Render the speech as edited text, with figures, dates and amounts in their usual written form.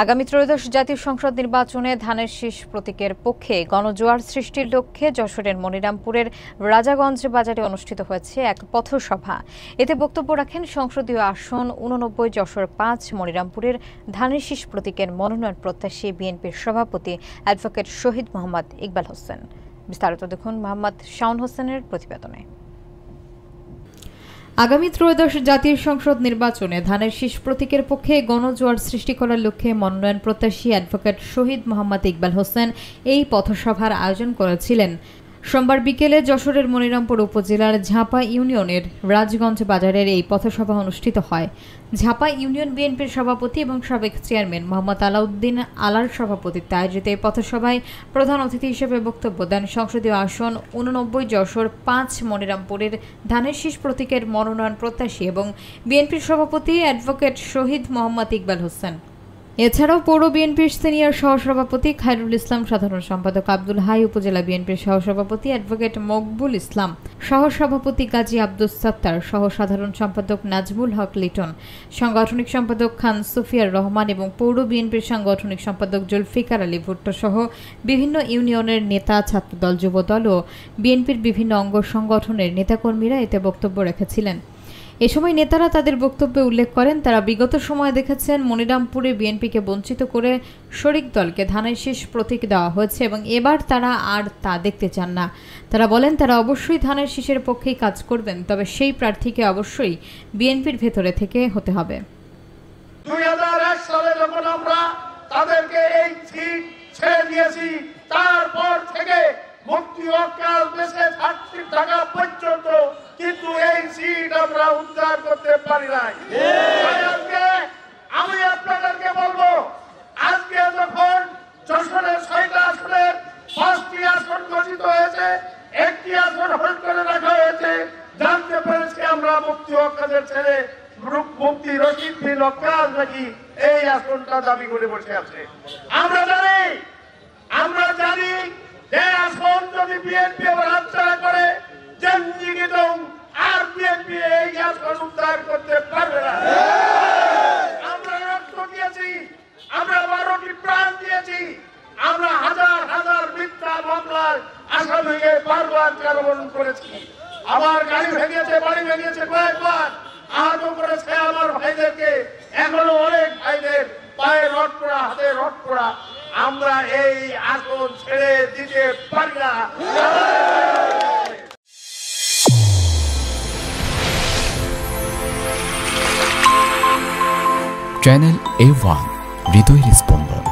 আগামী ত্রয়োদশ জাতীয় সংসদ নির্বাচনে ধানের শীষ প্রতীকের পক্ষে গণজোয়ার সৃষ্টির লক্ষ্যে যশোরের মনিরামপুরের রাজাগঞ্জ বাজারে অনুষ্ঠিত হয়েছে এক পথসভা। এতে বক্তব্য রাখেন সংসদীয় আসন ৮৯ যশোর ৫ মনিরামপুরের ধানের শীষ প্রতীকের মনোনয়ন প্রত্যাশী বিএনপির সভাপতি অ্যাডভোকেট শহীদ মোহাম্মদ ইকবাল হোসেন। বিস্তারিত দেখুন মোহাম্মদ শাওন হোসেনের প্রতিবেদনে। আগামী ত্রয়োদশ জাতীয় সংসদ নির্বাচনে ধানের শীষ প্রতীকের পক্ষে গণজোয়ার সৃষ্টি করার লক্ষ্যে মনোনয়ন প্রত্যাশী অ্যাডভোকেট শহীদ মোহাম্মদ ইকবাল হোসেন এই পথসভার আয়োজন করেছিলেন। সোমবার বিকেলে যশোরের মনিরামপুর উপজেলার ঝাপা ইউনিয়নের রাজগঞ্জ বাজারের এই পথসভা অনুষ্ঠিত হয়। ঝাপা ইউনিয়ন বিএনপির সভাপতি এবং সাবেক চেয়ারম্যান মোহাম্মদ আলাউদ্দিন আলার সভাপতিত্বে আয়োজিত এই পথসভায় প্রধান অতিথি হিসেবে বক্তব্য দেন সংসদীয় আসন ৮৯ যশোর ৫ মনিরামপুরের ধানের শীষ প্রতীকের মনোনয়ন প্রত্যাশী এবং বিএনপির সভাপতি অ্যাডভোকেট শহীদ মোহাম্মদ ইকবাল হোসেন। এছাড়াও পৌর বিএনপির সিনিয়র সহসভাপতি খায়রুল ইসলাম, সাধারণ সম্পাদক আব্দুল হাই, উপজেলা বিএনপির সহসভাপতি অ্যাডভোকেট মকবুল ইসলাম, সহসভাপতি গাজী আব্দুস সাত্তার, সহ সাধারণ সম্পাদক নাজমুল হক লিটন, সাংগঠনিক সম্পাদক খান সুফিয়ার রহমান এবং পৌর বিএনপির সাংগঠনিক সম্পাদক জুলফিকার আলী ভুট্টো সহ বিভিন্ন ইউনিয়নের নেতা, ছাত্রদল, যুবদল ও বিএনপির বিভিন্ন অঙ্গ সংগঠনের নেতাকর্মীরা এতে বক্তব্য রেখেছিলেন। এ সময় নেতারা তাদের বক্তব্যে উল্লেখ করেন, তারা বিগত সময়ে দেখেছেন মনিরামপুরে বিএনপিকে বঞ্চিত করে শরিক দলকে ধানের শীষ প্রতীক দেওয়া হয়েছে এবং এবার তারা আর তা দেখতে চান না। তারা বলেন তারা অবশ্যই ধানের শীষের পক্ষেই কাজ করবেন, তবে সেই প্রার্থীকে অবশ্যই বিএনপির ভেতরে থেকে হতে হবে। 2001 সালে যখন আমরা তাদেরকে এই সিট ছেড়ে দিয়েছি, তারপর থেকে মুক্তি অকাল দেশে থাকা পর্যন্ত কিন্তু এই সিট আমরা উদ্ধার করতে পারি নাই। আমি আপনাদেরকে বলবো, আজকে যখন যশোরের 6টা আসনের 5টি আসন ঘোষিত হয়েছে, 1টি আসন হোল্ড করে রাখা হয়েছে, জানতে পেরেছি আমরা মুক্তি অকালের ছেড়ে মুক্তি রশিদ বিন অকাল নাকি এই আসনটা দাবি করে বসে আছে। আমরা জানি যে আসন যদি বিএনপি আবার হাতছাড়া করে আর বিএনপি এই আসন উদ্ধার করতে পারবে না। আমরা রক্ত দিয়েছি, আমরা 12টি প্রাণ দিয়েছি, আমরা হাজার হাজার মিথ্যা মামলার আসামিকে বারবার কারাবরণ করেছি। আমার গাড়ি ভেঙেছে, বাড়ি ভেঙেছে, কয়েকবার আহত করেছে আমার ভাইদেরকে। এখনো অনেক ভাইদের পায়ে রড পড়া, হাতে রড পড়া। আমরা এই আসন ছেড়ে দিতে পারি না। চ্যানেল A1 হৃদয়ের স্পন্দন।